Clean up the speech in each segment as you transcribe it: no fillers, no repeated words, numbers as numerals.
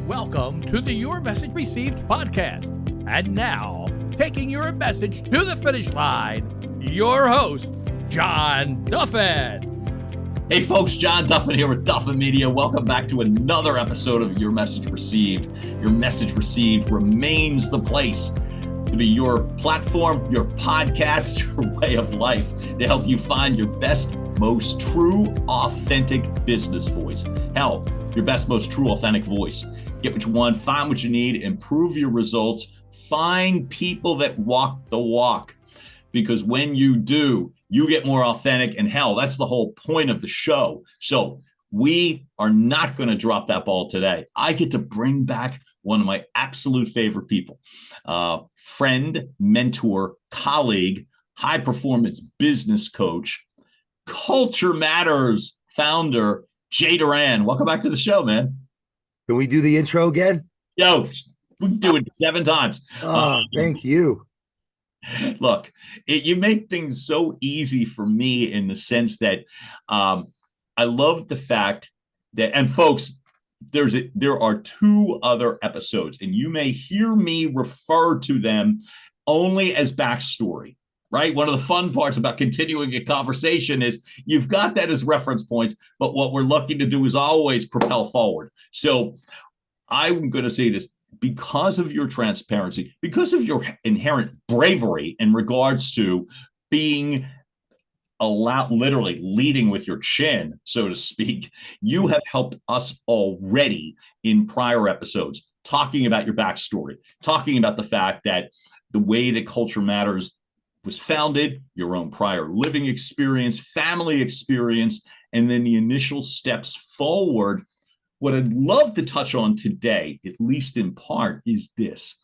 Welcome to the Your Message Received podcast. And now, taking your message to the finish line, your host, John Duffin. Hey folks, John Duffin here with Duffin Media. Welcome back to another episode of Your Message Received. Your Message Received remains the place to be your platform, your podcast, your way of life to help you find your best, most true, authentic business voice. Hell, your best, most true, authentic voice. Get what you want, find what you need, improve your results, find people that walk the walk. Because when you do, you get more authentic, and hell, that's the whole point of the show. So we are not going to drop that ball today. I get to bring back one of my absolute favorite people, friend, mentor, colleague, high performance business coach, Culture Matters founder, Jay Doran. Welcome back to the show, man. Can we do the intro again? Yo, we can do it 7 times. Thank you. Look, you make things so easy for me in the sense that I love the fact that, and folks, there are 2 other episodes, and you may hear me refer to them only as backstory, right? One of the fun parts about continuing a conversation is you've got that as reference points, but what we're looking to do is always propel forward. So I'm going to say this. Because of your transparency, because of your inherent bravery in regards to being literally leading with your chin, so to speak, you have helped us already in prior episodes, talking about your backstory, talking about the fact that the way that Culture Matters was founded, your own prior living experience, family experience, and then the initial steps forward. What I'd love to touch on today, at least in part, is this.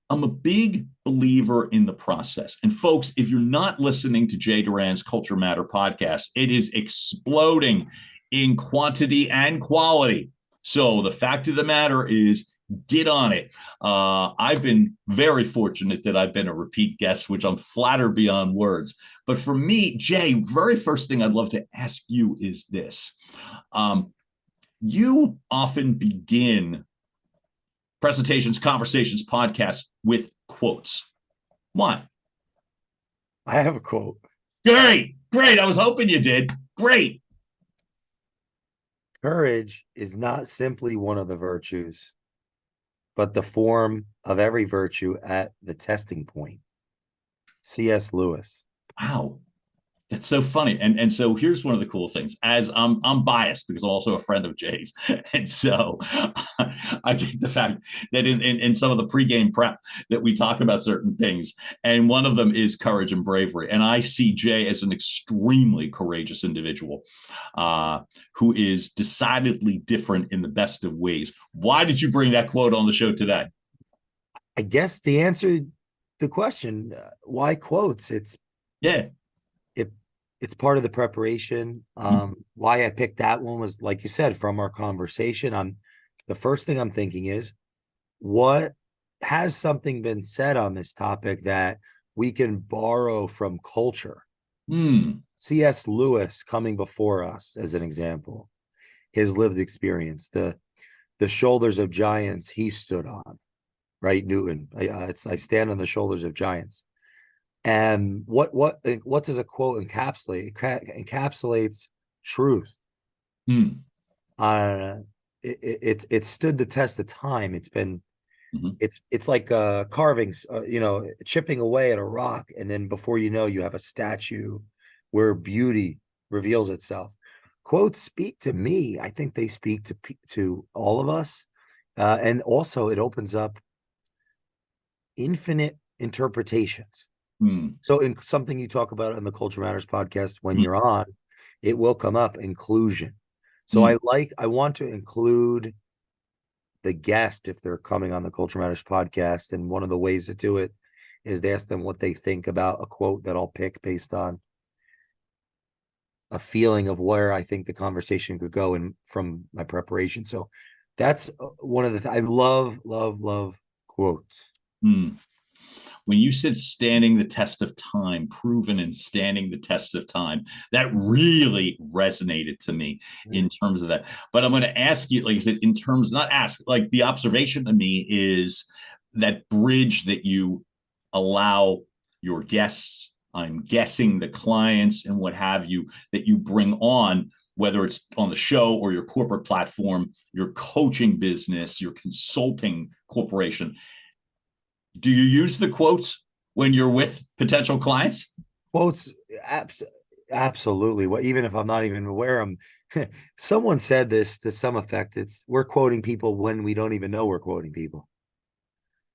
I'm a big believer in the process. And folks, if you're not listening to Jay Doran's Culture Matter podcast, it is exploding in quantity and quality. So the fact of the matter is, get on it. I've been very fortunate that I've been a repeat guest, which I'm flattered beyond words. But for me, Jay, very first thing I'd love to ask you is this. You often begin presentations, conversations, podcasts with quotes. Why? I have a quote. Great. I was hoping you did. Great. Courage is not simply one of the virtues, but the form of every virtue at the testing point. C.S. Lewis. Wow. It's so funny. And so here's one of the cool things. As I'm biased because I'm also a friend of Jay's. And so I think the fact that in some of the pregame prep that we talk about certain things, and one of them is courage and bravery. And I see Jay as an extremely courageous individual who is decidedly different in the best of ways. Why did you bring that quote on the show today? I guess the answer to the question, why quotes? It's part of the preparation. Why I picked that one was, like you said, from our conversation. The first thing I'm thinking is, what has something been said on this topic that we can borrow from culture? C.S. Lewis coming before us as an example, his lived experience, the shoulders of giants he stood on, right? Newton, I stand on the shoulders of giants. And what does a quote encapsulate? It encapsulates truth. It stood the test of time. It's been it's like carvings, chipping away at a rock, and then before you know, you have a statue where beauty reveals itself. Quotes speak to me. I think they speak to all of us, and also it opens up infinite interpretations. So in something you talk about on the Culture Matters podcast, when you're on, it will come up, inclusion. So I want to include the guest if they're coming on the Culture Matters podcast. And one of the ways to do it is to ask them what they think about a quote that I'll pick based on a feeling of where I think the conversation could go and from my preparation. So that's one of the I love quotes. when you said standing the test of time, proven and standing the test of time, that really resonated to me in terms of that. But I'm going to ask you, like I said, in terms, not ask, like the observation to me is that bridge that you allow your guests, I'm guessing the clients and what have you, that you bring on, whether it's on the show or your corporate platform, your coaching business, your consulting corporation. Do you use the quotes when you're with potential clients? Quotes, absolutely. Well, even if I'm not even aware of them, someone said this to some effect. We're quoting people when we don't even know we're quoting people.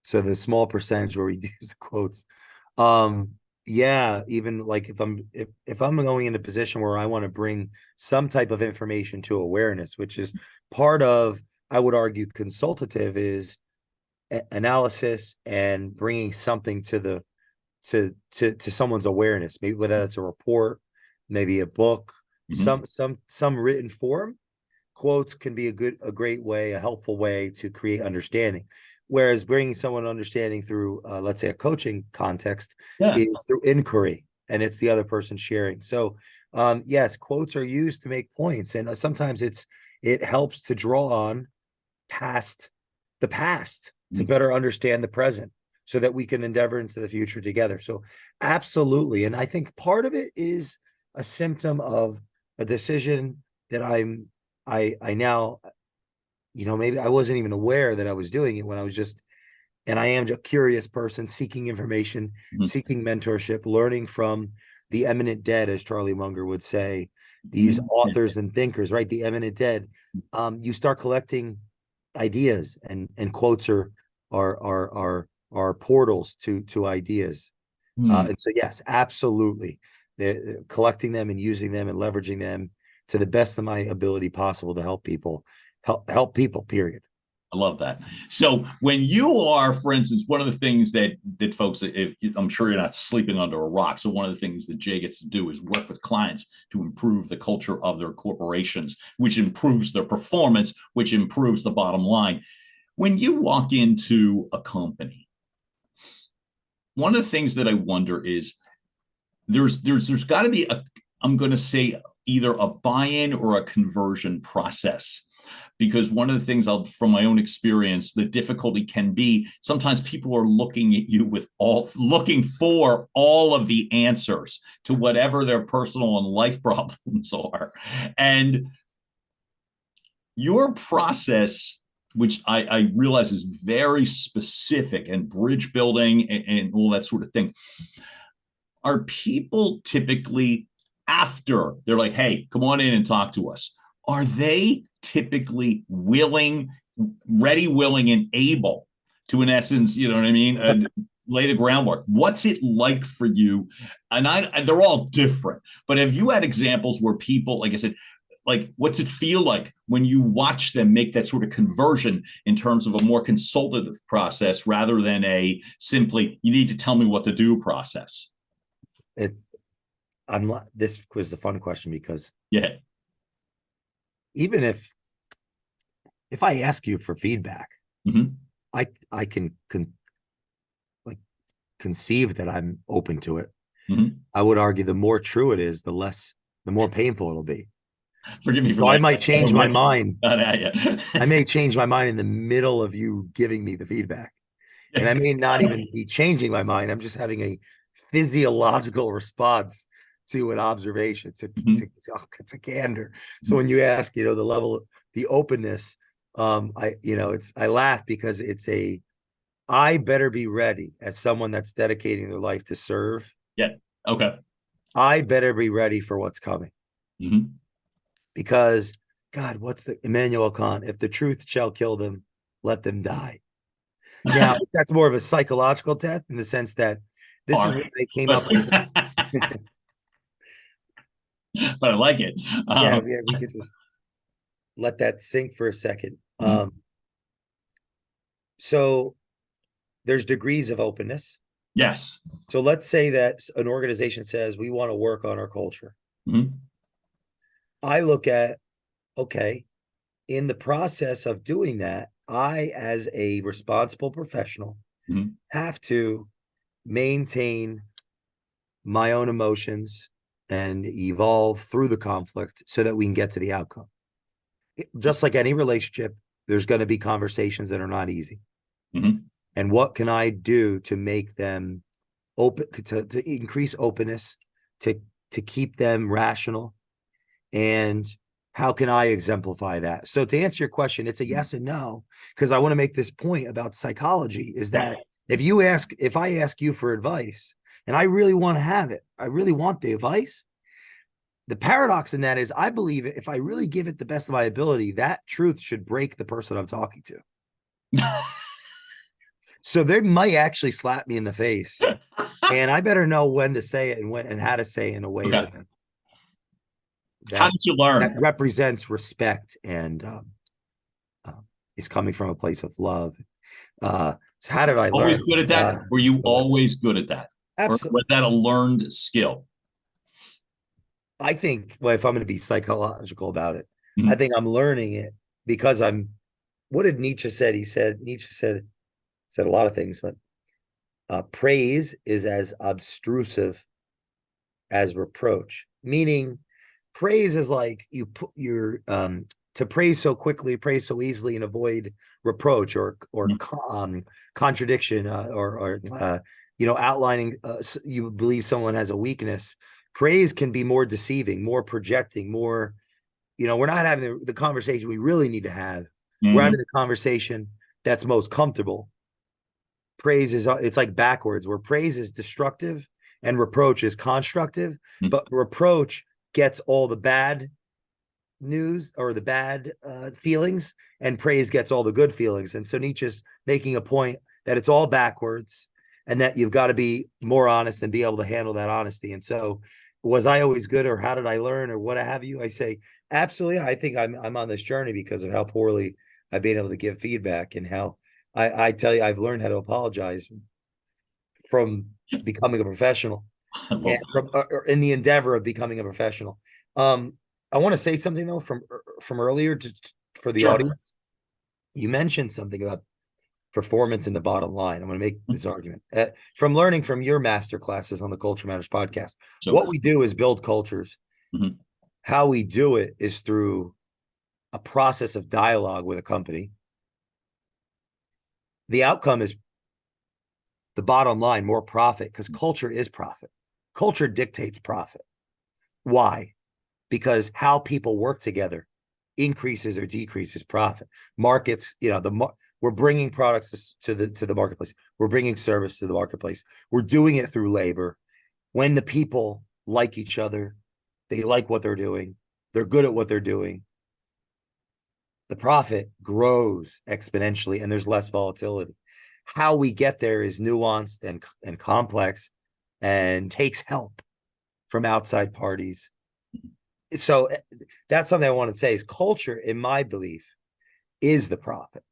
So the small percentage where we use the quotes. Yeah, even like if I'm going in a position where I want to bring some type of information to awareness, which is part of, I would argue, consultative is analysis and bringing something to someone's awareness, maybe whether that's a report, maybe a book, some written form. Quotes can be a great way, a helpful way to create understanding. Whereas bringing someone understanding through, let's say, a coaching context is through inquiry, and it's the other person sharing. So, yes, quotes are used to make points, and sometimes it helps to draw on the past to better understand the present, so that we can endeavor into the future together. So, absolutely, and I think part of it is a symptom of a decision that I now, maybe I wasn't even aware that I was doing it when I was and I am a curious person seeking information, seeking mentorship, learning from the eminent dead, as Charlie Munger would say, these authors and thinkers, right? The eminent dead. You start collecting ideas, and quotes are portals to ideas. And so, yes, absolutely. They're collecting them and using them and leveraging them to the best of my ability possible to help people, period. I love that. So when you are, for instance, one of the things that folks, I'm sure you're not sleeping under a rock. So one of the things that Jay gets to do is work with clients to improve the culture of their corporations, which improves their performance, which improves the bottom line. When you walk into a company, one of the things that I wonder is there's got to be I'm going to say either a buy-in or a conversion process. Because one of the things from my own experience, the difficulty can be sometimes people are looking at you looking for all of the answers to whatever their personal and life problems are. And your process, which I realize is very specific, and bridge building and all that sort of thing, are people typically, after they're like, hey, come on in and talk to us, are they typically ready, willing, and able to, in essence, you know what I mean, lay the groundwork? What's it like for you? And they're all different, but have you had examples where people, like I said, like, what's it feel like when you watch them make that sort of conversion in terms of a more consultative process rather than a simply, you need to tell me what to do process? This was a fun question, because even if I ask you for feedback, I can conceive that I'm open to it. I would argue the more true it is, the more painful it'll be. Forgive me for So that. I might change my mind. I may change my mind in the middle of you giving me the feedback. And I may not even be changing my mind. I'm just having a physiological response to an observation, to candor. So when you ask, the level, the openness, I laugh because I better be ready as someone that's dedicating their life to serve. Yeah. Okay. I better be ready for what's coming. Because God, what's the Immanuel Kant? If the truth shall kill them, let them die. Now, that's more of a psychological death in the sense that this is what they came up with. But I like it. Yeah, we could just let that sink for a second. So there's degrees of openness. Yes. So let's say that an organization says we want to work on our culture. I look at, okay, in the process of doing that, I, as a responsible professional, have to maintain my own emotions and evolve through the conflict so that we can get to the outcome. Just like any relationship, there's going to be conversations that are not easy. Mm-hmm. And what can I do to make them open, to increase openness, to keep them rational? And how can I exemplify that? So to answer your question, it's a yes and no, because I want to make this point about psychology is that if I ask you for advice and I really want to have it, I really want the advice. The paradox in that is I believe if I really give it the best of my ability, that truth should break the person I'm talking to. So they might actually slap me in the face, and I better know when to say it and how to say it in a way Okay. How that did you learn? that represents respect and is coming from a place of love. So how did I learn? Always good at that? Were you always good at that? Absolutely. Or was that a learned skill? I think, well, if I'm going to be psychological about it, Mhm. I think I'm learning it because what did Nietzsche said? Nietzsche said a lot of things, but praise is as obtrusive as reproach, meaning praise is like you put your, to praise so quickly, praise so easily, and avoid reproach or contradiction, or outlining you believe someone has a weakness. Praise can be more deceiving, more projecting, more, we're not having the conversation we really need to have. Mm-hmm. We're having the conversation that's most comfortable. Praise is, it's like backwards, where praise is destructive and reproach is constructive, Mm-hmm. but reproach gets all the bad news or the bad feelings, and praise gets all the good feelings. And so Nietzsche's making a point that it's all backwards and that you've got to be more honest and be able to handle that honesty. And so was I always good, or how did I learn, or what have you? I say, absolutely. I think I'm on this journey because of how poorly I've been able to give feedback, and how I tell you, I've learned how to apologize from becoming a professional, and from in the endeavor of becoming a professional. I want to say something though from earlier for the audience. You mentioned something about performance in the bottom line. I'm going to make this argument from learning from your master classes on the Culture Matters podcast. What we do is build cultures. Mm-hmm. How we do it is through a process of dialogue with a company. The outcome is the bottom line, more profit, because culture is profit. Culture dictates profit. Why? Because how people work together increases or decreases profit. Markets, we're bringing products to the marketplace. We're bringing service to the marketplace. We're doing it through labor. When the people like each other, they like what they're doing, they're good at what they're doing, the profit grows exponentially and there's less volatility. How we get there is nuanced and complex and takes help from outside parties. So that's something I want to say is culture, in my belief, is the profit.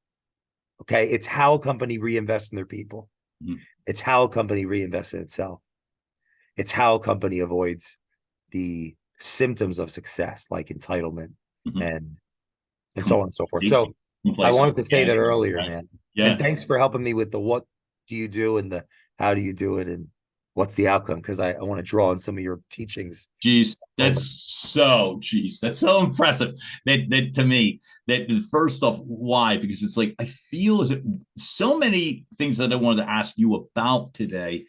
Okay. It's how a company reinvests in their people. Mm-hmm. It's how a company reinvests in itself. It's how a company avoids the symptoms of success, like entitlement, mm-hmm. and so on and so forth. So I wanted to say that earlier, man. Yeah. And thanks for helping me with the what do you do and the how do you do it and what's the outcome? Because I want to draw on some of your teachings. That's so impressive. That to me, that first off, why? Because it's like I feel as if so many things that I wanted to ask you about today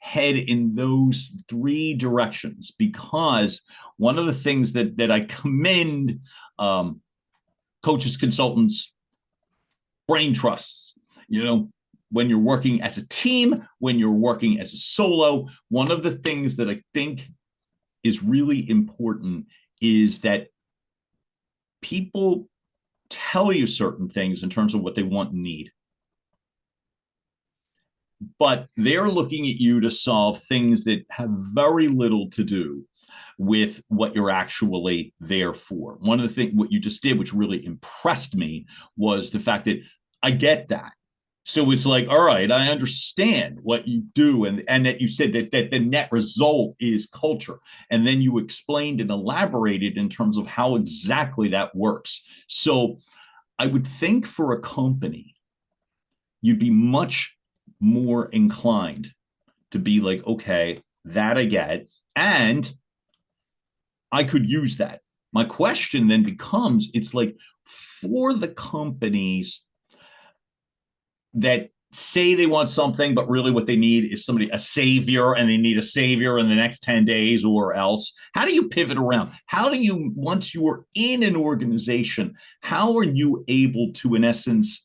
head in those three directions. Because one of the things that I commend coaches, consultants, brain trusts, when you're working as a team, when you're working as a solo, one of the things that I think is really important is that people tell you certain things in terms of what they want and need. But they're looking at you to solve things that have very little to do with what you're actually there for. One of the things, what you just did, which really impressed me, was the fact that I get that. So it's like, all right, I understand what you do. And that you said that the net result is culture. And then you explained and elaborated in terms of how exactly that works. So I would think for a company, you'd be much more inclined to be like, okay, that I get, and I could use that. My question then becomes, it's like, for the companies that say they want something, but really what they need is somebody, a savior, and they need a savior in the next 10 days or else. How do you pivot around? How do you, once you are in an organization, how are you able to, in essence,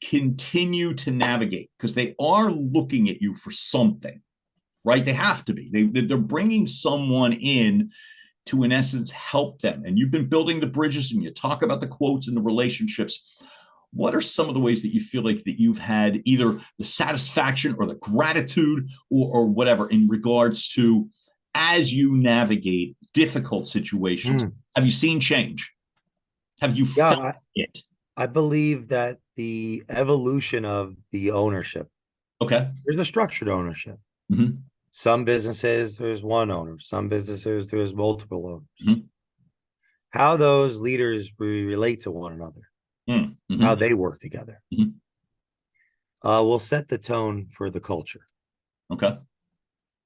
continue to navigate? Because they are looking at you for something, right? They have to be. They're bringing someone in to, in essence, help them. And you've been building the bridges and you talk about the quotes and the relationships. What are some of the ways that you feel like that you've had either the satisfaction or the gratitude or whatever in regards to, as you navigate difficult situations, have you seen change? Have you felt it? I believe that the evolution of the ownership, there's a structured ownership. Some businesses, there's one owner. Some businesses, there's multiple owners. How those leaders relate to one another, how they work together, will set the tone for the culture.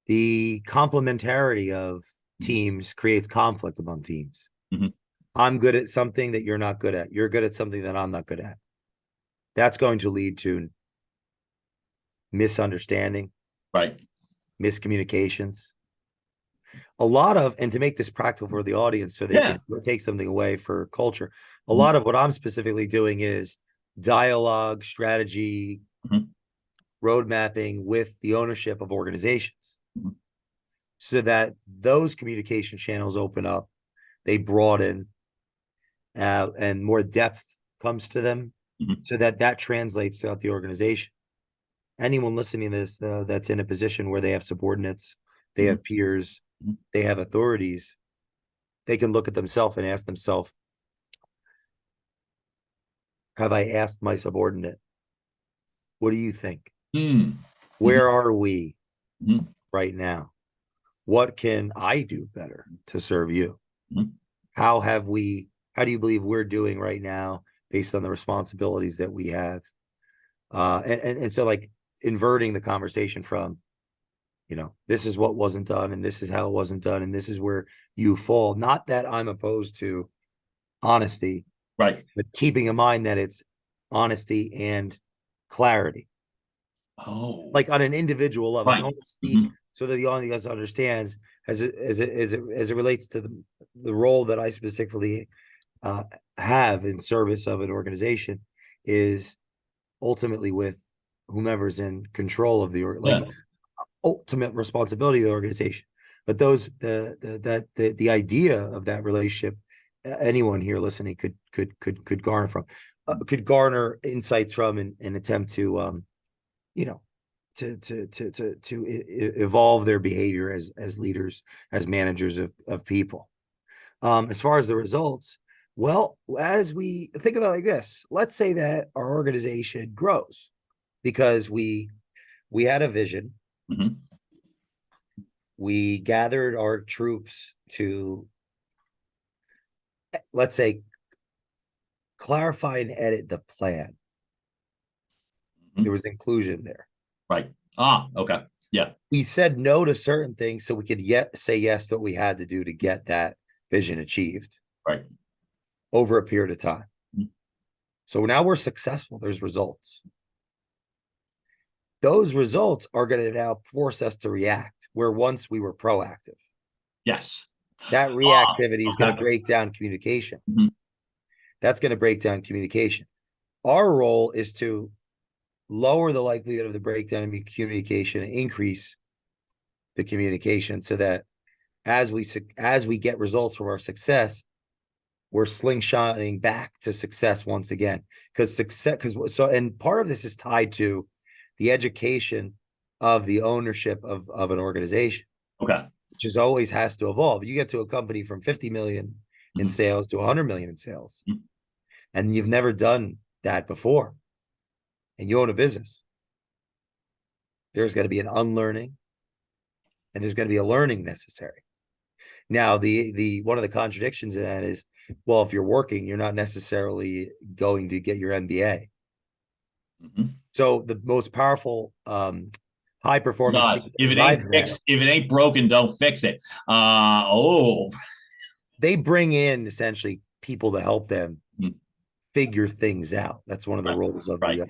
The complementarity of teams creates conflict among teams. I'm good at something that you're not good at. You're good at something that I'm not good at. That's going to lead to misunderstanding, miscommunications. A lot of, and to make this practical for the audience so they can take something away for culture, a lot of what I'm specifically doing is dialogue, strategy, road mapping with the ownership of organizations so that those communication channels open up, they broaden, and more depth comes to them so that that translates throughout the organization. Anyone listening to this, that's in a position where they have subordinates, they have peers, they have authorities, they can look at themselves and ask themselves, have I asked my subordinate, what do you think? Where are we right now? What can I do better to serve you? How do you believe we're doing right now based on the responsibilities that we have? And so, like, inverting the conversation from, this is what wasn't done and this is how it wasn't done and this is where you fall. Not that I'm opposed to honesty, but keeping in mind that it's honesty and clarity. Like on an individual level, I want to speak so that the audience understands as it relates to the role that I specifically have in service of an organization is ultimately with whomever's in control of the ultimate responsibility of the organization. But the idea of that relationship, anyone here listening could garner from, could garner insights from, and attempt to to evolve their behavior as leaders, as managers of people. As far as the results, well, as we think about it like this, let's say that our organization grows because we had a vision. We gathered our troops to, let's say, clarify and edit the plan. There was inclusion there. Okay. Yeah. We said no to certain things so we could say yes to what we had to do to get that vision achieved. Over a period of time. So now we're successful. There's results. Those results are going to now force us to react, where once we were proactive. Yes. That reactivity is going to break down communication. That's going to break down communication. Our role is to lower the likelihood of the breakdown in communication and increase the communication so that as we get results from our success, we're slingshotting back to success once again. And part of this is tied to the education of the ownership of an organization. Which is always has to evolve. You get to a company from 50 million in sales to 100 million in sales, and you've never done that before, and you own a business. There's going to be an unlearning, and there's going to be a learning necessary. Now, the one of the contradictions in that is, well, if you're working, you're not necessarily going to get your MBA. So the most powerful high performance Guys, if CEOs I've met, if it ain't broken, don't fix it. they bring in essentially people to help them figure things out. That's one of the Right, roles of right.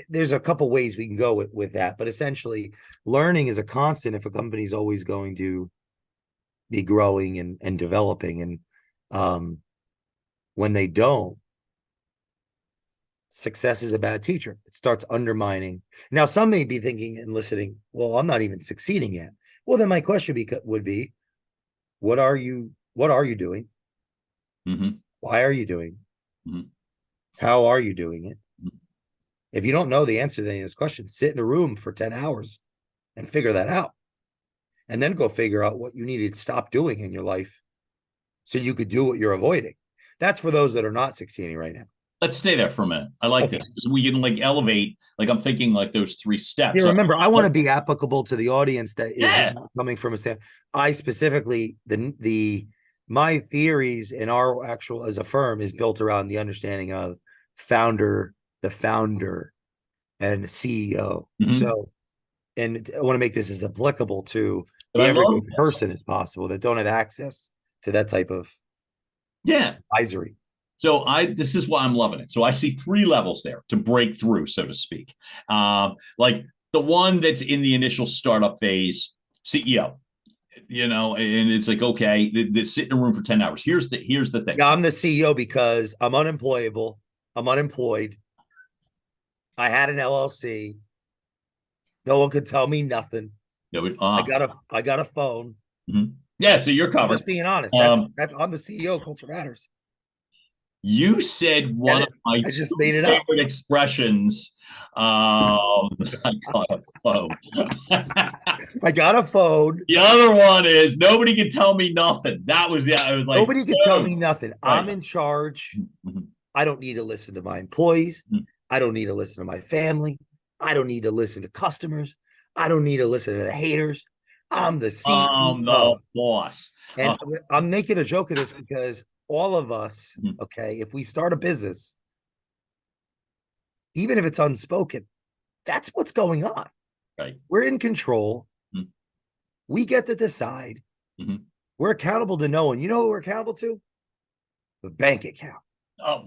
there's a couple ways we can go with that, but essentially learning is a constant if a company's always going to be growing and developing. And when they don't, success is a bad teacher. It starts undermining. Now, some may be thinking and listening, well, I'm not even succeeding yet. Well, then my question would be, what are you doing? Mm-hmm. Why are you doing? Mm-hmm. How are you doing it? Mm-hmm. If you don't know the answer to any of those questions, sit in a room for 10 hours and figure that out. And then go figure out what you need to stop doing in your life so you could do what you're avoiding. That's for those that are not succeeding right now. Let's stay there for a minute. I like this because we can like elevate. Like I'm thinking like those 3 steps. Yeah, remember, I want to be applicable to the audience that is Yeah. coming from a stand. I specifically my theories in our actual as a firm is built around the understanding of the founder and CEO. Mhm. So, and I want to make this as applicable to But the I everyday love this. person as possible that don't have access to that type of Yeah. advisory. So this is why I'm loving it. So I see 3 levels there to break through, so to speak. Like the one that's in the initial startup phase, CEO, and it's like, okay, they sit in a room for 10 hours. Here's the thing. Yeah, I'm the CEO because I'm unemployable. I'm unemployed. I had an LLC. No one could tell me nothing. I got a phone. Mm-hmm. Yeah, so you're I'm covered. just being honest. That's I'm the CEO. Culture matters. You said one of my I just 2 made it favorite up. expressions. I got a phone. I got a phone. The other one is nobody can tell me nothing. That was I was like, Nobody can tell me nothing. Right. I'm in charge. Mm-hmm. I don't need to listen to my employees. Mm-hmm. I don't need to listen to my family. I don't need to listen to customers. I don't need to listen to the haters. I'm the CEO. I'm the boss. And I'm making a joke of this because all of us, Mhm. okay, if we start a business, even if it's unspoken, that's what's going on. Right. We're in control. Mhm. We get to decide. Mhm. We're accountable to no one. You know what we're accountable to? The bank account.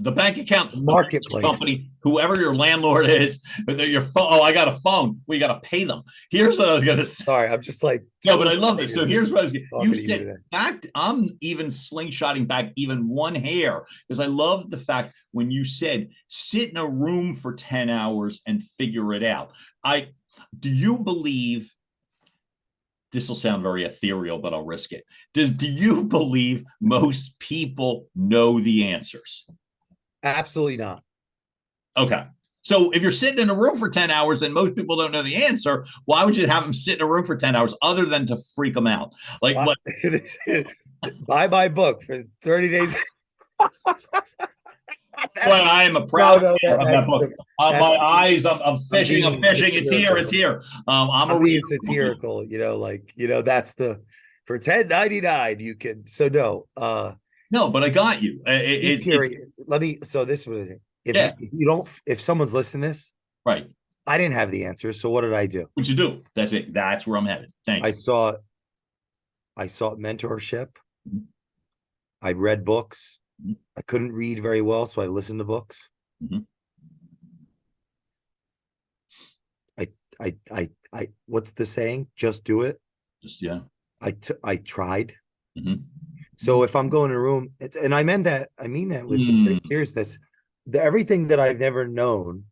The bank account, the marketplace company, whoever your landlord is, your phone. Oh, I got a phone. We got to pay them. Here's what I was going to say. Sorry, I'm just like no, but I love this. So here's what I was. You said back. I'm even slingshotting back even one hair because I love the fact when you said sit in a room for 10 hours and figure it out. Do you believe? This will sound very ethereal, but I'll risk it. Do you believe most people know the answers? Absolutely not. Okay. So if you're sitting in a room for 10 hours and most people don't know the answer, why would you have them sit in a room for 10 hours other than to freak them out? Like what? Buy my book for 30 days. Well, I am a proud of that book. My eyes, I'm fishing. It's here. It's here. I'm being satirical, that's the for $10.99 you can. So no, but I got you. Let me. So this was it. If someone's listening to this, right? I didn't have the answer. So what did I do? What'd you do? That's it. That's where I'm headed. Thank you. I sought mentorship. Mm-hmm. I read books. Mm-hmm. I couldn't read very well, so I listened to books. Mm-hmm. I what's the saying? Just do it. Yeah. I tried. Mm-hmm. So if I'm going to a room, and I mean that with great seriousness, everything that I've never known,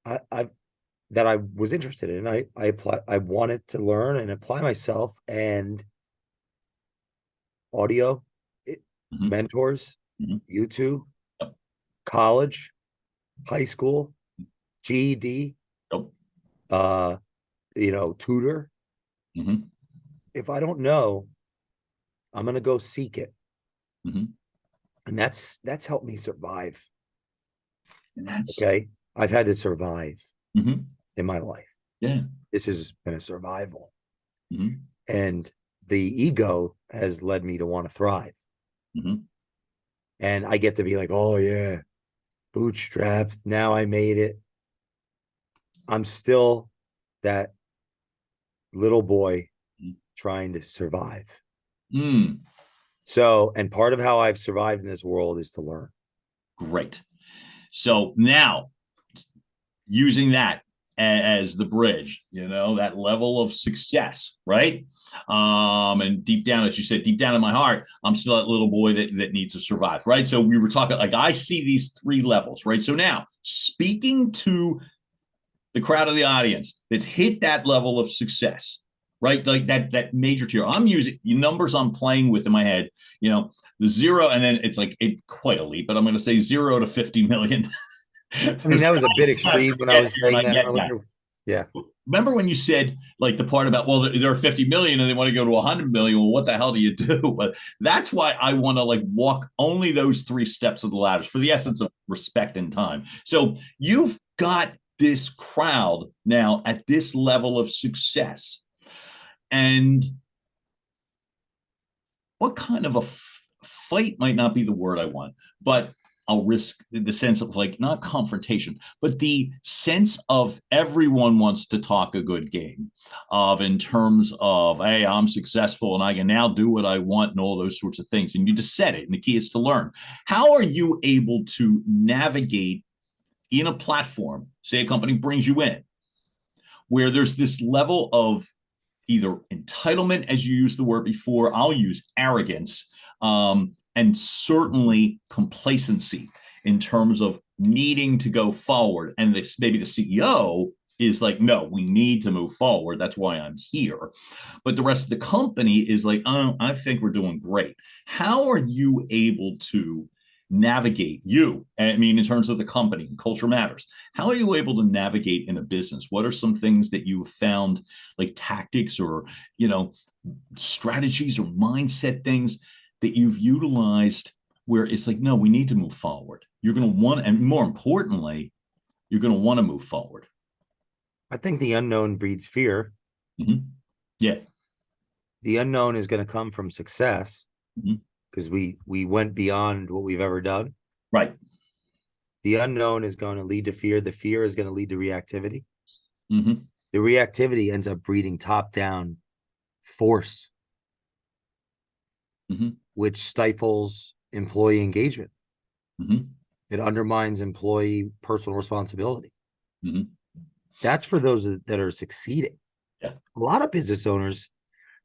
that I was interested in, I wanted to learn and apply myself, and audio, mm-hmm. mentors, mm-hmm. YouTube, yep. College, high school, GED, yep. Tutor. Mm-hmm. If I don't know, I'm going to go seek it. Mm-hmm. And that's helped me survive. Okay. I've had to survive mm-hmm. in my life. Yeah. This has been a survival. Mm-hmm. And the ego has led me to want to thrive. Mm-hmm. And I get to be like, oh yeah, bootstrapped. Now I made it. I'm still that little boy trying to survive. Mm, So, and part of how I've survived in this world is to learn. great. So now, using that as the bridge, that level of success, right? And deep down, as you said, deep down in my heart, I'm still that little boy that needs to survive, right? So we were talking, like, I see these 3 levels, right? So now, speaking to the crowd of the audience that's hit that level of success, right? Like that major tier. I'm using numbers I'm playing with in my head, the 0, and then it's like quite a leap, but I'm going to say 0 to 50 million. I mean, that was a bit extreme when I was saying that earlier. Yeah. Remember when you said, like, the part about, well, there are 50 million and they want to go to 100 million. Well, what the hell do you do? But that's why I want to, like, walk only those 3 steps of the ladders for the essence of respect and time. So you've got this crowd now at this level of success. And what kind of a fight might not be the word I want, but I'll risk the sense of, like, not confrontation, but the sense of everyone wants to talk a good game of, in terms of, hey, I'm successful and I can now do what I want and all those sorts of things. And you just said it, and the key is to learn. How are you able to navigate in a platform, say a company brings you in, where there's this level of either entitlement, as you used the word before, I'll use arrogance, and certainly complacency in terms of needing to go forward. And maybe the CEO is like, no, we need to move forward. That's why I'm here. But the rest of the company is like, oh, I think we're doing great. How are you able to navigate, in terms of the company, culture matters? How are you able to navigate in a business? What are some things that you have found, like tactics or, strategies or mindset things that you've utilized where it's like, no, we need to move forward? You're going to want, and more importantly, you're going to want to move forward. I think the unknown breeds fear. Mm-hmm. Yeah. The unknown is going to come from success, because we went beyond what we've ever done. Right. The unknown is going to lead to fear. The fear is going to lead to reactivity. Mm-hmm. The reactivity ends up breeding top-down force, which stifles employee engagement. It undermines employee personal responsibility. That's for those that are succeeding. Yeah. A lot of business owners,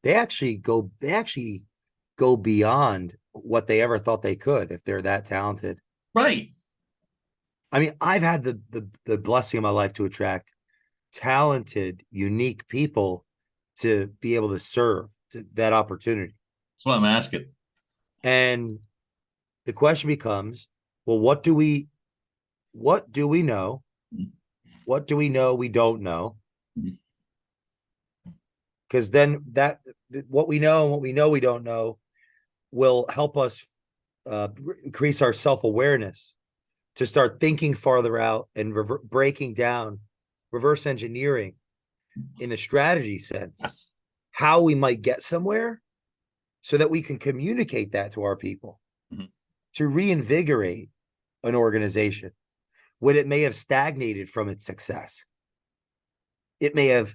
they actually go beyond what they ever thought they could if they're that talented. Right. I mean, I've had the blessing of my life to attract talented, unique people to be able to serve that opportunity. That's what I'm asking. And the question becomes, well, what do we know? What do we know we don't know? Because then what we know and what we know we don't know will help us increase our self-awareness to start thinking farther out and breaking down, reverse engineering in the strategy sense, how we might get somewhere so that we can communicate that to our people to reinvigorate an organization when it may have stagnated from its success. It may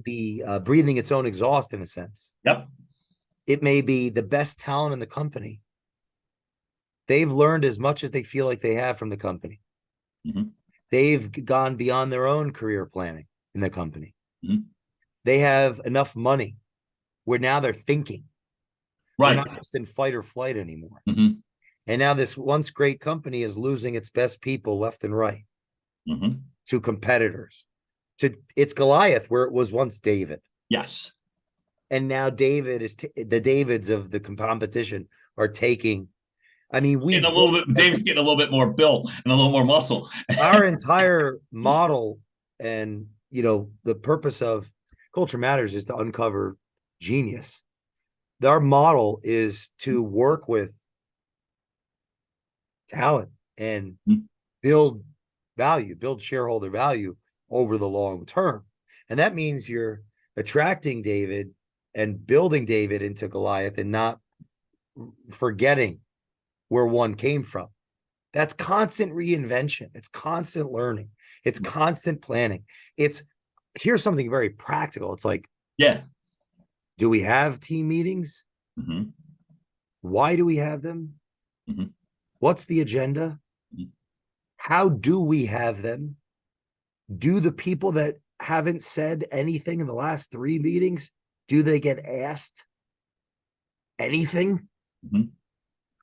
be breathing its own exhaust in a sense. Yep. It may be the best talent in the company. They've learned as much as they feel like they have from the company. They've gone beyond their own career planning in the company. They have enough money where now they're thinking. Right. They're not just in fight or flight anymore. And now this once great company is losing its best people left and right to competitors. It's Goliath where it was once David. Yes. And now David is the Davids of the competition are taking. I mean, David's getting a little bit more built and a little more muscle. Our entire model and, the purpose of Culture Matters is to uncover genius. Our model is to work with talent and build value, build shareholder value over the long term. And that means you're attracting David and building David into Goliath and not forgetting where one came from. That's constant reinvention. It's constant learning. It's constant planning. It's here's something very practical. It's like, Yeah. do we have team meetings? Mm-hmm. Why do we have them? Mm-hmm. What's the agenda? Mm-hmm. How do we have them? Do the people that haven't said anything in the last 3 meetings, do they get asked anything? Mm-hmm.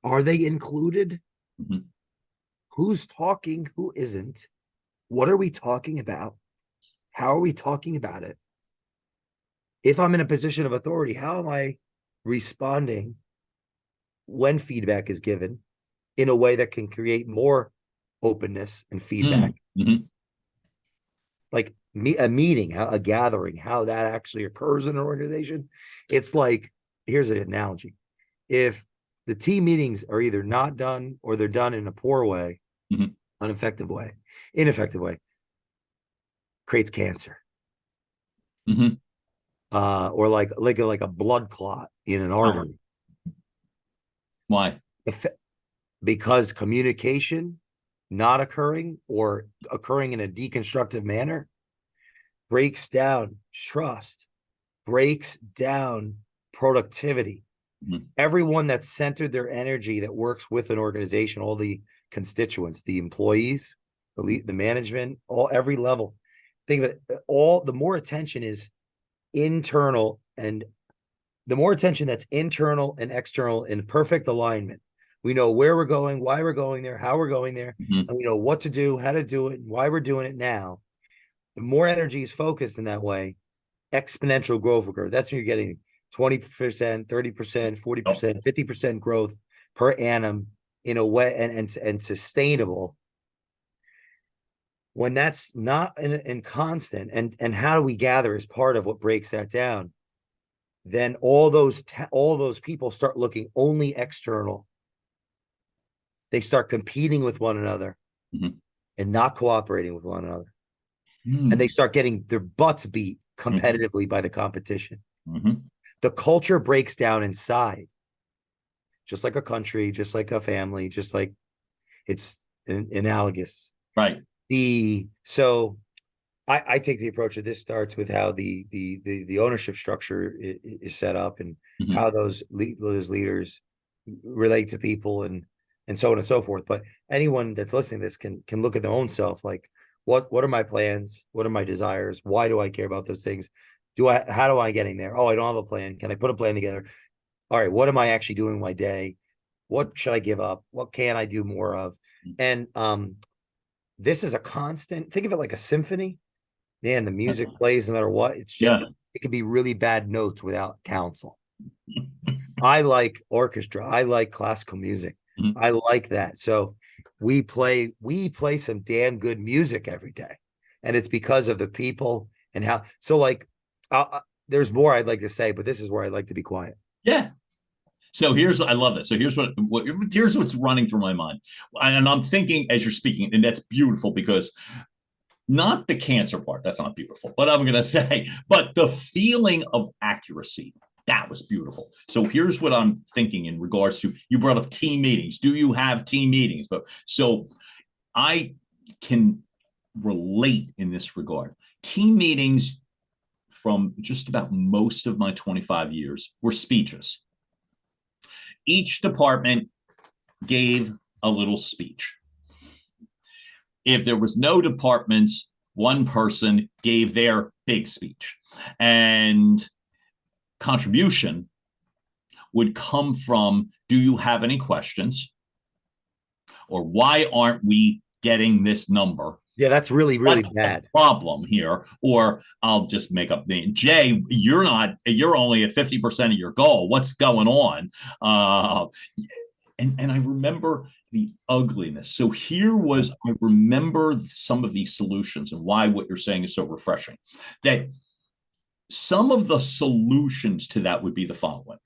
Are they included? Mm-hmm. Who's talking? Who isn't? What are we talking about? How are we talking about it? If I'm in a position of authority, how am I responding when feedback is given in a way that can create more openness and feedback? Mm-hmm. Like a meeting, a gathering, how that actually occurs in an organization. It's like, here's an analogy. If the team meetings are either not done or they're done in a poor way, Mm-hmm. ineffective way, creates cancer. Mm-hmm. Or like a blood clot in an artery. Why? Because communication not occurring or occurring in a deconstructive manner breaks down trust, breaks down productivity. Mm-hmm. Everyone that's centered their energy that works with an organization, all the constituents, the employees, the management, every level. Think of it, the more attention is internal, and the more attention that's internal and external in perfect alignment. We know where we're going, why we're going there, how we're going there, Mm-hmm. and we know what to do, how to do it, and why we're doing it now. The more energy is focused in that way, exponential growth occurs. That's when you're getting 20%, 30%, 40%, 50% growth per annum in a way, and sustainable. When that's not in constant, and how do we gather is part of what breaks that down, then all those people start looking only external. They start competing with one another, Mm-hmm. and not cooperating with one another. Mm-hmm. And they start getting their butts beat competitively Mm-hmm. by the competition. Mm-hmm. The culture breaks down inside, just like a country, just like a family, just like it's analogous. Right. So I take the approach that this starts with how the ownership structure is set up, and Mm-hmm. how those leaders relate to people, and so on and so forth. But anyone that's listening to this can look at their own self, like what are my plans? What are my desires? Why do I care about those things? How do I getting there? Oh, I don't have a plan. Can I put a plan together? All right, what am I actually doing in my day? What should I give up? What can I do more of? And this is a constant. Think of it like a symphony. Man, the music plays no matter what. It's just, it could be really bad notes without counsel. I like orchestra. I like classical music. Mm-hmm. I like that. So we play some damn good music every day, and it's because of the people and how. So like, there's more I'd like to say, but this is where I'd like to be quiet. Yeah. So I love this. So here's what's running through my mind, and I'm thinking as you're speaking, and that's beautiful, because not the cancer part, that's not beautiful, but I'm going to say, but the feeling of accuracy, that was beautiful. So here's what I'm thinking in regards to, you brought up team meetings. Do you have team meetings? But so I can relate in this regard. Team meetings from just about most of my 25 years were speeches. Each department gave a little speech. If there was no departments, one person gave their big speech, and contribution would come from, do you have any questions? Or why aren't we getting this number? Yeah, that's really, really What's bad. the problem here? Or I'll just make up the name. Jay, you're only at 50% of your goal. What's going on? And I remember the ugliness. So I remember some of these solutions, and why what you're saying is so refreshing. That some of the solutions to that would be the following: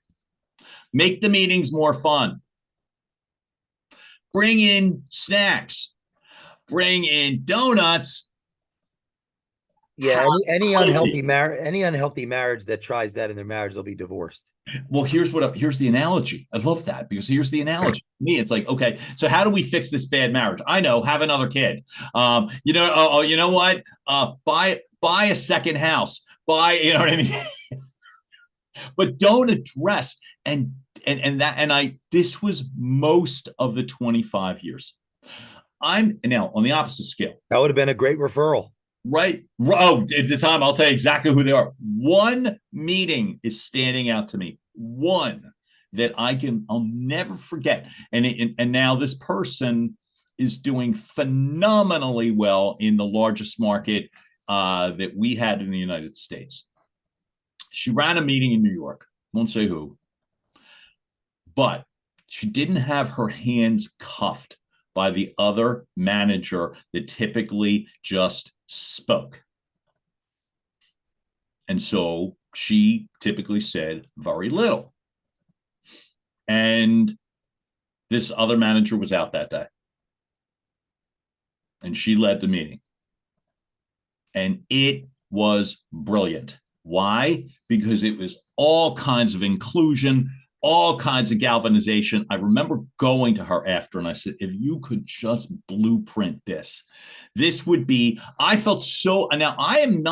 make the meetings more fun. Bring in snacks. Bring in donuts. Yeah, any unhealthy marriage that tries that in their marriage, they'll be divorced. Well, here's the analogy. I love that, because here's the analogy. To me, it's like, okay, so how do we fix this bad marriage? I know, have another kid. You know what? buy a second house, you know what I mean? But don't address this was most of the 25 years. I'm now on the opposite scale. That would have been a great referral. Right. Oh, at the time, I'll tell you exactly who they are. One meeting is standing out to me. One that I'll never forget. And now this person is doing phenomenally well in the largest market that we had in the United States. She ran a meeting in New York. Won't say who. But she didn't have her hands cuffed by the other manager that typically just spoke. And so she typically said very little. And this other manager was out that day. And she led the meeting. And it was brilliant. Why? Because it was all kinds of inclusion, all kinds of galvanization. I remember going to her after and I said, if you could just blueprint this would be, I felt so, now I am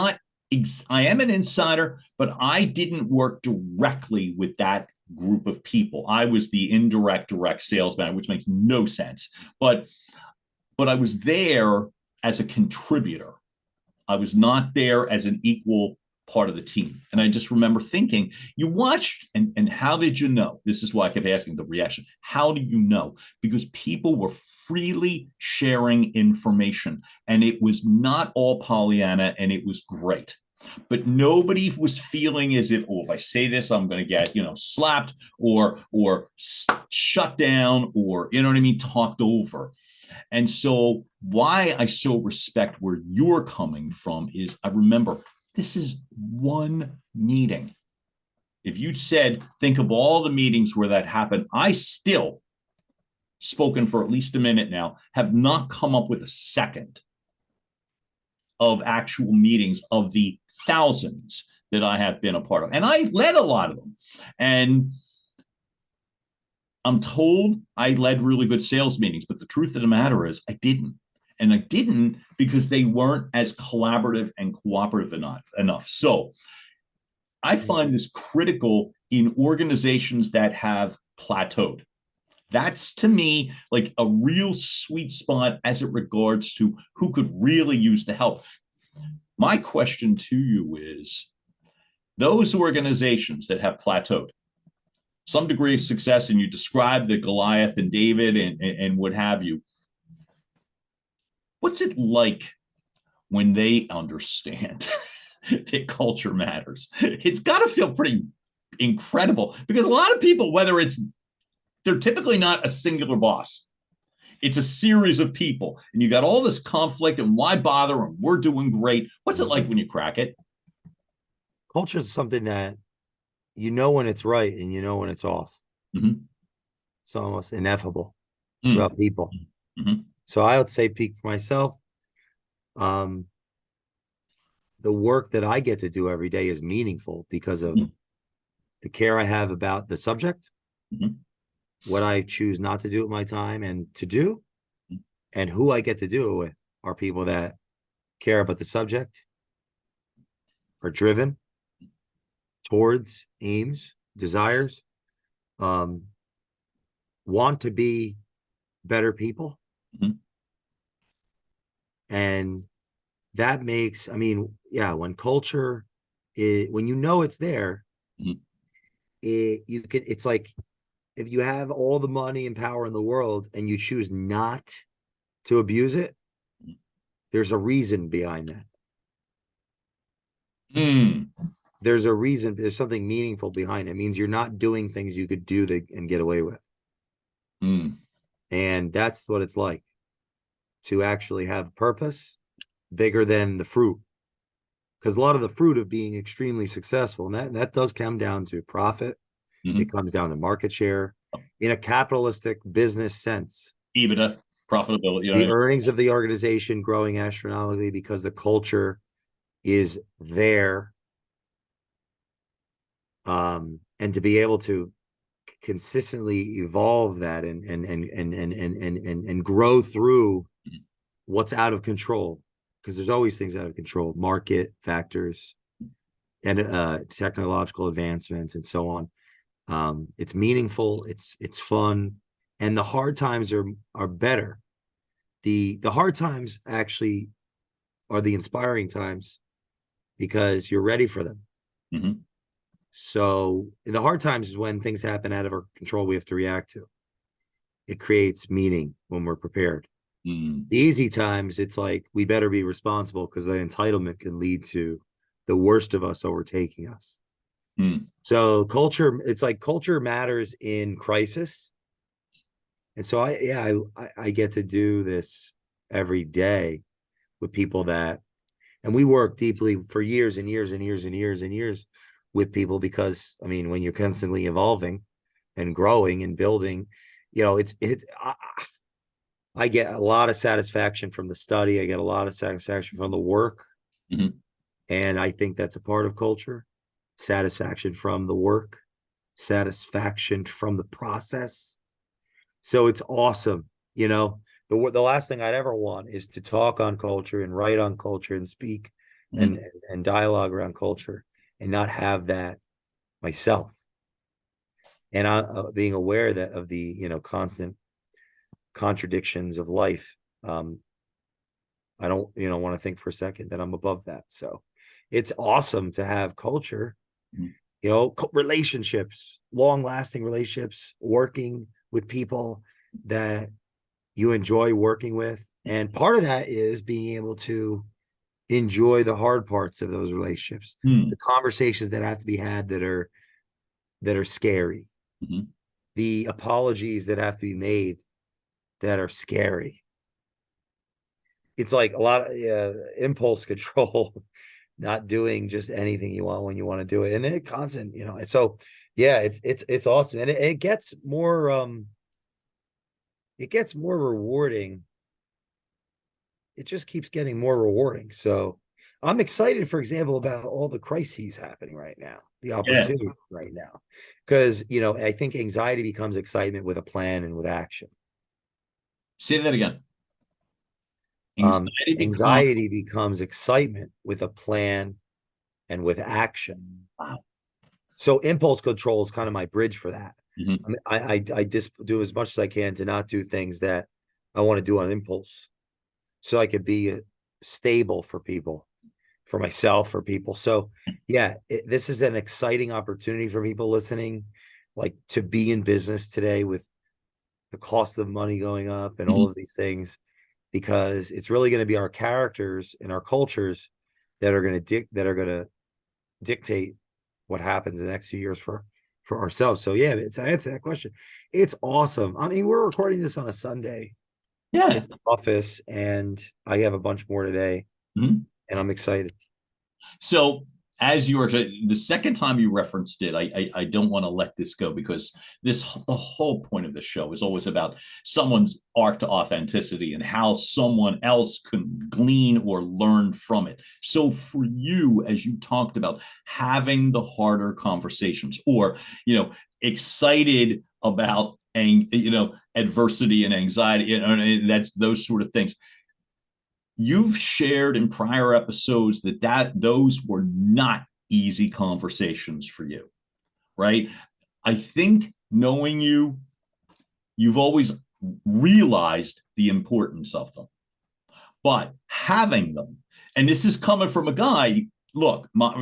an insider, but I didn't work directly with that group of people. I was the indirect direct salesman, which makes no sense. But I was there as a contributor. I was not there as an equal part of the team. And I just remember thinking, you watched, and how did you know? This is why I kept asking the reaction. How do you know? Because people were freely sharing information, and it was not all Pollyanna, and it was great. But nobody was feeling as if, oh, if I say this, I'm going to get, slapped or shut down or, you know what I mean, talked over. And so why I so respect where you're coming from is I remember this is one meeting. If you'd said, think of all the meetings where that happened, I still, spoken for at least a minute now, have not come up with a second of actual meetings of the thousands that I have been a part of. And I led a lot of them. And I'm told I led really good sales meetings, but the truth of the matter is I didn't. And I didn't because they weren't as collaborative and cooperative enough. So I find this critical in organizations that have plateaued. That's, to me, like a real sweet spot as it regards to who could really use the help. My question to you is, those organizations that have plateaued, some degree of success, and you describe the Goliath and David and what have you, what's it like when they understand that culture matters? It's got to feel pretty incredible because a lot of people, they're typically not a singular boss. It's a series of people, and you got all this conflict, and why bother? And we're doing great. What's it like when you crack it? Culture is something that you know when it's right and you know when it's off. Mm-hmm. It's almost ineffable. It's about people. Mm-hmm. So I would say, peak for myself, the work that I get to do every day is meaningful because of the care I have about the subject, what I choose not to do with my time and to do, and who I get to do it with are people that care about the subject, are driven towards aims, desires, want to be better people. And that makes, when culture is, when you know it's there, it's like if you have all the money and power in the world and you choose not to abuse it, there's a reason behind that. There's a reason, there's something meaningful behind it. It means you're not doing things you could do and get away with. And that's what it's like to actually have purpose bigger than the fruit. Because a lot of the fruit of being extremely successful, and that does come down to profit. It comes down to market share in a capitalistic business sense. EBITDA, profitability. The earnings of the organization growing astronomically because the culture is there. And to be able to consistently evolve that and grow through what's out of control. because there's always things out of control, market factors and technological advancements and so on. It's meaningful, it's fun, and the hard times are better. The hard times actually are the inspiring times because you're ready for them. Mm-hmm. So in the hard times is when things happen out of our control, we have to react to. It creates meaning when we're prepared. Mm-hmm. The easy times, it's like we better be responsible because the entitlement can lead to the worst of us overtaking us. Mm-hmm. So culture, it's like culture matters in crisis. And so I get to do this every day with people that, and we work deeply for years and years and years and years and years with people because, I mean, when you're constantly evolving and growing and building, I get a lot of satisfaction from the study. I get a lot of satisfaction from the work. Mm-hmm. And I think that's a part of culture. Satisfaction from the work, satisfaction from the process. So it's awesome. The last thing I'd ever want is to talk on culture and write on culture and speak Mm-hmm. and dialogue around culture and not have that myself. And being aware that of the, constant contradictions of life. I don't, want to think for a second that I'm above that. So it's awesome to have culture, relationships, long lasting relationships, working with people that you enjoy working with. And part of that is being able to enjoy the hard parts of those relationships, the conversations that have to be had that are scary, the apologies that have to be made that are scary. It's like a lot of impulse control, not doing just anything you want when you want to do it, and it constant, So yeah, it's awesome, and it gets more rewarding. It just keeps getting more rewarding. So I'm excited, for example, about all the crises happening right now, the opportunity right now, because I think anxiety becomes excitement with a plan and with action. Say that again. Anxiety becomes excitement with a plan and with action. Wow. So impulse control is kind of my bridge for that. Mm-hmm. I mean, I just do as much as I can to not do things that I want to do on impulse, so I could be stable for people, for myself, for people. So yeah, this is an exciting opportunity for people listening, like to be in business today with the cost of money going up and all of these things, because it's really going to be our characters and our cultures that are going to dictate what happens in the next few years for ourselves. So yeah, to answer that question, it's awesome. I mean, we're recording this on a Sunday in the office, and I have a bunch more today, and I'm excited. So as you were the second time you referenced it, I don't want to let this go, because the whole point of the show is always about someone's arc to authenticity and how someone else can glean or learn from it. So for you, as you talked about having the harder conversations, or excited about adversity and anxiety, that's those sort of things. You've shared in prior episodes that those were not easy conversations for you, right? I think knowing you've always realized the importance of them, but having them, and this is coming from a guy,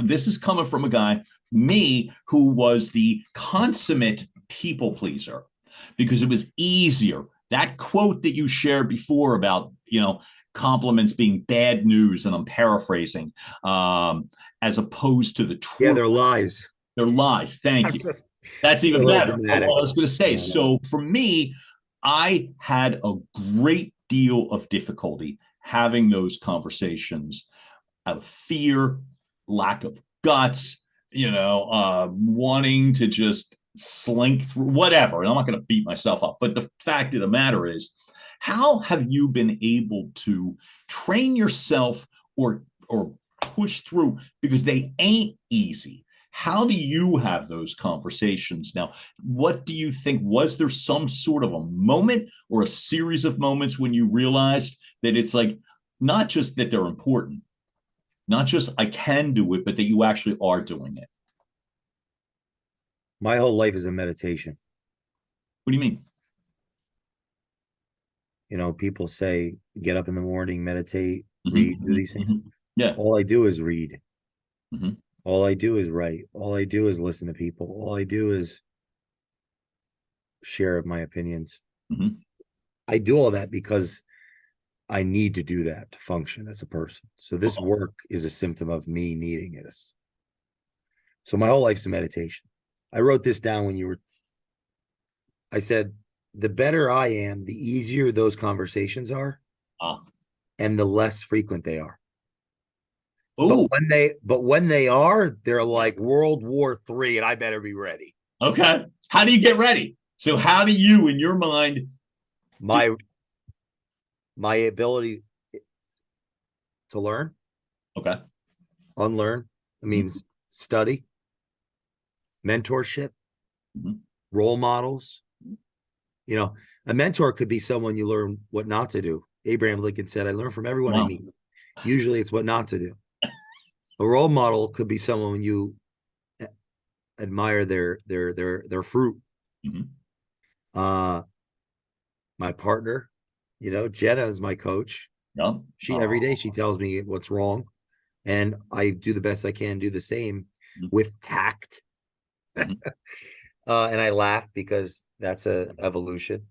this is coming from a guy, me, who was the consummate people pleaser, because it was easier. That quote that you shared before about, compliments being bad news, and I'm paraphrasing, as opposed to the truth. Yeah, they're lies. They're lies. Thank you. That's even better. I was going to say. Yeah, so for me, I had a great deal of difficulty having those conversations out of fear, lack of guts, wanting to just slink through whatever. And I'm not going to beat myself up. But the fact of the matter is, how have you been able to train yourself or push through? Because they ain't easy. How do you have those conversations now? What do you think? Was there some sort of a moment or a series of moments when you realized that it's like, not just that they're important, not just I can do it, but that you actually are doing it. My whole life is a meditation. What do you mean? You know, people say get up in the morning, meditate, read, do Mm-hmm, these things. Yeah. All I do is read. Mm-hmm. All I do is write. All I do is listen to people. All I do is share my opinions. Mm-hmm. I do all that because I need to do that to function as a person. So this work is a symptom of me needing it. So my whole life's a meditation. I wrote this down when I said, the better I am, the easier those conversations are Ah. and the less frequent they are. Oh, But when they are, they're like World War III, and I better be ready. okay. How do you get ready? So how do you, in your mind, My ability to learn, okay. unlearn, it means study, mentorship, Mm-hmm. role models. You know, a mentor could be someone you learn what not to do. Abraham Lincoln said, I learn from everyone I Wow. meet. Usually it's what not to do. A role model could be someone you admire their fruit. Mm-hmm. My partner, you know, Jenna is my coach. Yeah. She every day she tells me what's wrong, and I do the best I can do the same with tact. Mm-hmm. And I laugh because that's a evolution.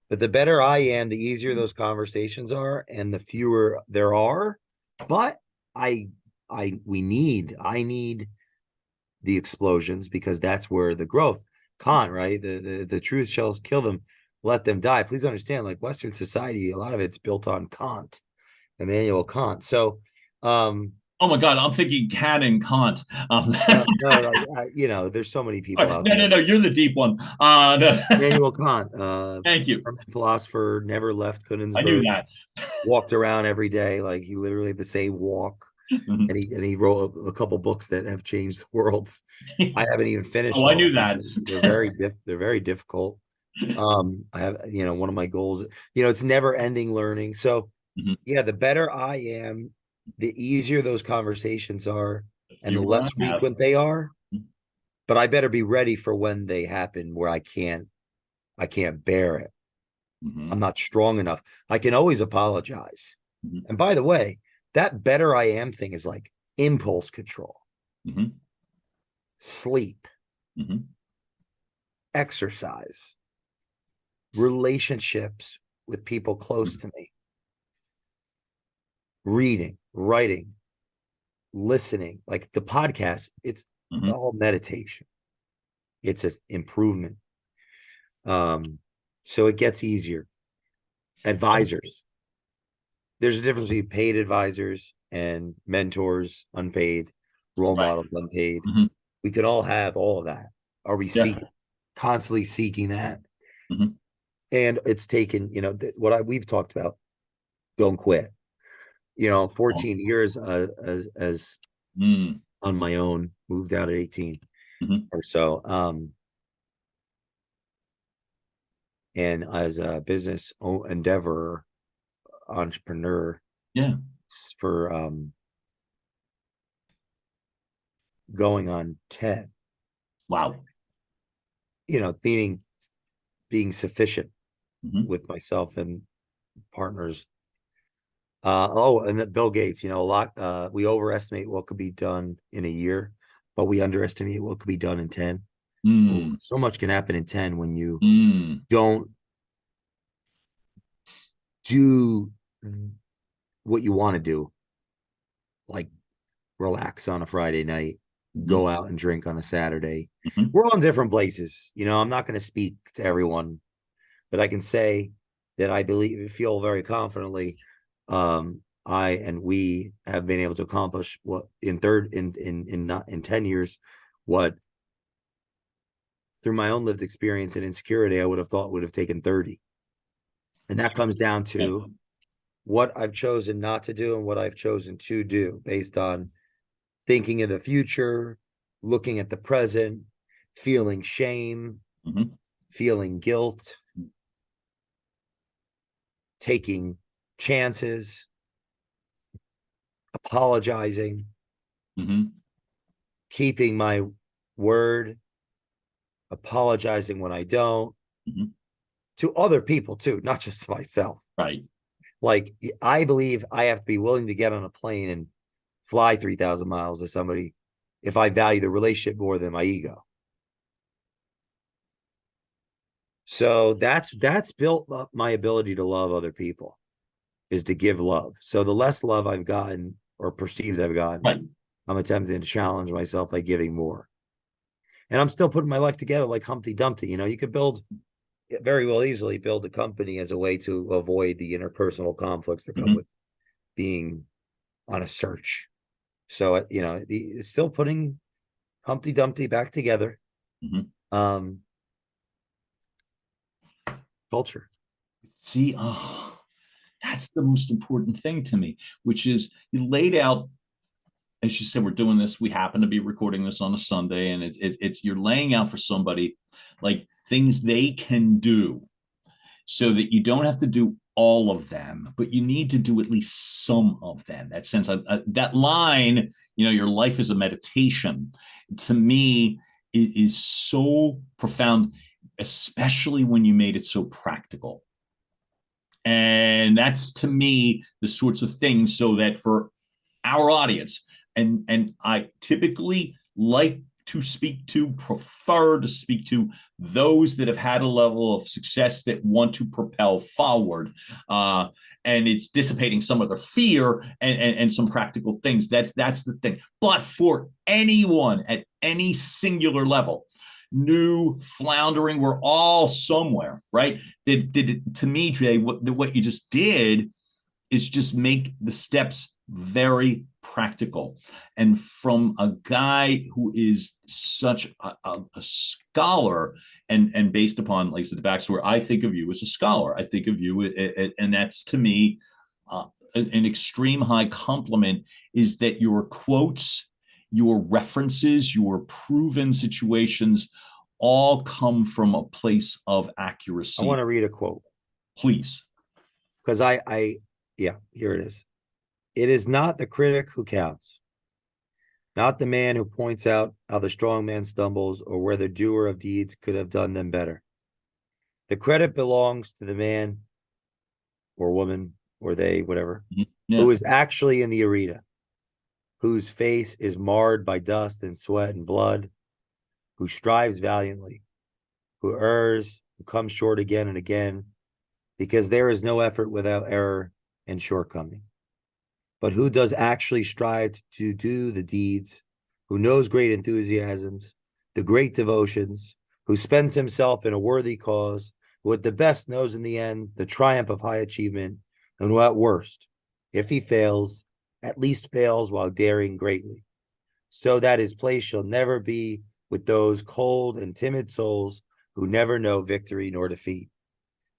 But the better I am, the easier those conversations are, and the fewer there are. But I need the explosions because that's where the growth. Kant, right? The truth shall kill them, let them die. Please understand, like Western society, a lot of it's built on Kant, Immanuel Kant. So Oh my God, I'm thinking Canon Kant. you know, there's so many people Right. out No, there. no, no, you're the deep one. No. Immanuel Kant, Thank you. philosopher, never left I knew Königsberg, that. walked around every day, like he literally had the same walk. Mm-hmm. And he wrote a couple books that have changed the world. I haven't even finished Oh, I all knew of that. them. They're very difficult. I have, you know, one of my goals, you know, it's never ending learning. So Mm-hmm. yeah, the better I am, the easier those conversations are and the Fewer less I have. frequent they are. But I better be ready for when they happen where I can't bear it. Mm-hmm. I'm not strong enough. I can always apologize. Mm-hmm. And by the way, that better I am thing is like impulse control, Mm-hmm. sleep, Mm-hmm. exercise, relationships with people close to me, reading, writing, listening, like the podcast, it's Mm-hmm. all meditation. It's an improvement. So it gets easier. Advisors. There's a difference between paid advisors and mentors, unpaid, role Right. models, unpaid. Mm-hmm. We could all have all of that. Are we Yeah. constantly seeking that? Mm-hmm. And it's taken, you know, we've talked about, don't quit. You know, 14 years as Mm-hmm. on my own, moved out at 18 Mm-hmm. or so. And as a business endeavor, entrepreneur Yeah. for going on 10, Wow. you know, being sufficient Mm-hmm. with myself and partners. And that Bill Gates, you know, we overestimate what could be done in a year, but we underestimate what could be done in 10. Oh, Mm. so much can happen in 10 when you Mm. don't do what you want to do, like relax on a Friday night, Mm-hmm. go out and drink on a Saturday. Mm-hmm. We're all in different places. You know, I'm not going to speak to everyone, but I can say that I feel very confidently. I and we have been able to accomplish what in 10 years, what through my own lived experience and insecurity, I would have thought would have taken 30. And that comes down to what I've chosen not to do and what I've chosen to do based on thinking of the future, looking at the present, feeling shame, Mm-hmm. feeling guilt, taking chances, apologizing, Mhm. keeping my word, apologizing when I don't, Mhm. to other people too, not just to myself. Right. Like, I believe I have to be willing to get on a plane and fly 3,000 miles to somebody if I value the relationship more than my ego. So that's built up my ability to love other people, is to give love. So the less love I've gotten or perceived I've gotten, Right. I'm attempting to challenge myself by giving more. And I'm still putting my life together like Humpty Dumpty. You know, you could very well easily build a company as a way to avoid the interpersonal conflicts that come Mhm. with being on a search. So, you know, it's still putting Humpty Dumpty back together. Mhm. Um, Culture. See, oh, that's the most important thing to me, which is you laid out, as you said, we're doing this. We happen to be recording this on a Sunday, and it's you're laying out for somebody like things they can do so that you don't have to do all of them, but you need to do at least some of them. That sense, that line, your life is a meditation, to me, it is so profound, especially when you made it so practical. And that's to me the sorts of things so that for our audience, and I typically prefer to speak to those that have had a level of success that want to propel forward. And it's dissipating some of their fear and some practical things. That's the thing. But for anyone at any singular level, new, floundering, we're all somewhere, right? To me, Jay, what you just did is just make the steps very practical. And from a guy who is such a scholar, and based upon, like I said, the backstory, I think of you as a scholar. I think of you, and that's to me an extreme high compliment, is that your quotes, your references, your proven situations all come from a place of I accuracy. want to read a quote Please. because yeah, here it is. It is not the critic who counts, not the man who points out how the strong man stumbles or where the doer of deeds could have done them better. The credit belongs to the man or woman or they, whatever, Yeah. who is actually in the arena, whose face is marred by dust and sweat and blood, who strives valiantly, who errs, who comes short again and again, because there is no effort without error and shortcoming. But who does actually strive to do the deeds, who knows great enthusiasms, the great devotions, who spends himself in a worthy cause, who at the best knows in the end the triumph of high achievement, and who at worst, if he fails, at least fails while daring greatly, so that his place shall never be with those cold and timid souls who never know victory nor defeat.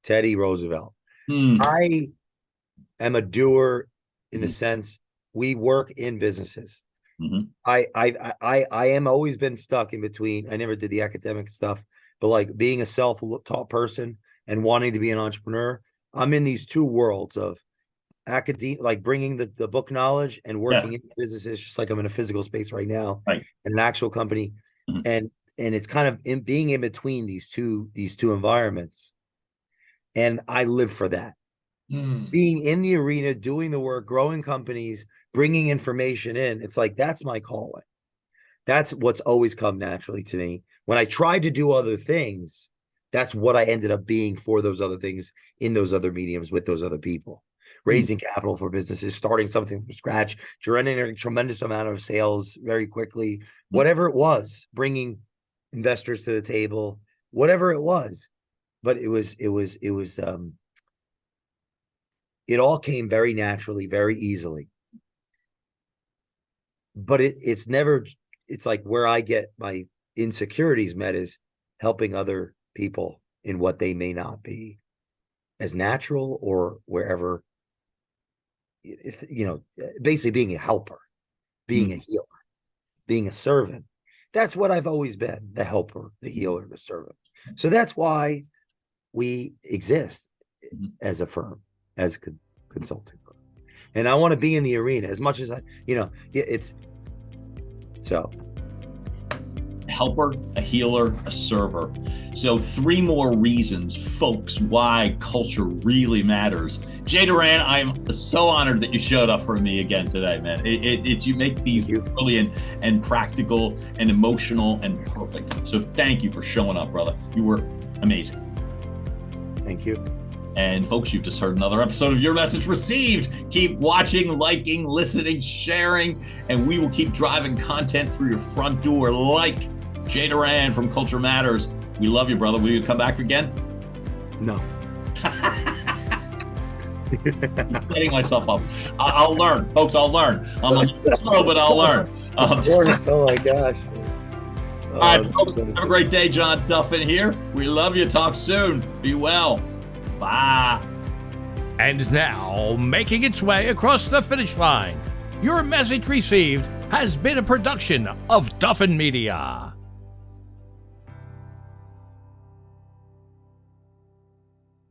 Teddy Roosevelt. Hmm. I am a doer in the Mhm. sense we work in businesses. Mhm. I am always been stuck in between. I never did the academic stuff, but like being a self-taught person and wanting to be an entrepreneur, I'm in these two worlds of academia, like bringing the book knowledge and Yeah. working in businesses, just like I'm in a physical space right now Right. in an actual company. Mhm. And it's kind of being in between these two environments. And I live for that. Being in the arena, doing the work, growing companies, bringing information in. It's like, that's my calling. That's what's always come naturally to me. When I tried to do other things, that's what I ended up being for those other things in those other mediums with those other people. Raising capital for businesses, starting something from scratch, generating a tremendous amount of sales very quickly, whatever it was, bringing investors to the table, whatever it was. But it all came very naturally, very easily. But it's like where I get my insecurities met is helping other people in what they may not be as natural or wherever, basically being a helper, being a healer, being a servant. That's what I've always been, the helper, the healer, the servant. So that's why we exist as a firm, as a consulting firm. and I want to be in the arena as much as it's so. Helper, a healer, a server. So 3 more reasons, folks, why culture really matters. Jay Doran, I'm so honored that you showed up for me again today, man. You make these brilliant and practical and emotional and perfect. So thank you for showing up, brother. You were amazing. Thank you. And folks, you've just heard another episode of Your Message Received. Keep watching, liking, listening, sharing, and we will keep driving content through your front door like Jay Doran from Culture Matters. We love you, brother. Will you come back again? No. I'm setting myself up. I'll learn, folks. I'll learn. I'm a little slow, but I'll learn. Of course. Oh my gosh. All right, folks. Have a great day. John Duffin here. We love you. Talk soon. Be well. Bye. And now, making its way across the finish line, Your Message Received has been a production of Duffin Media.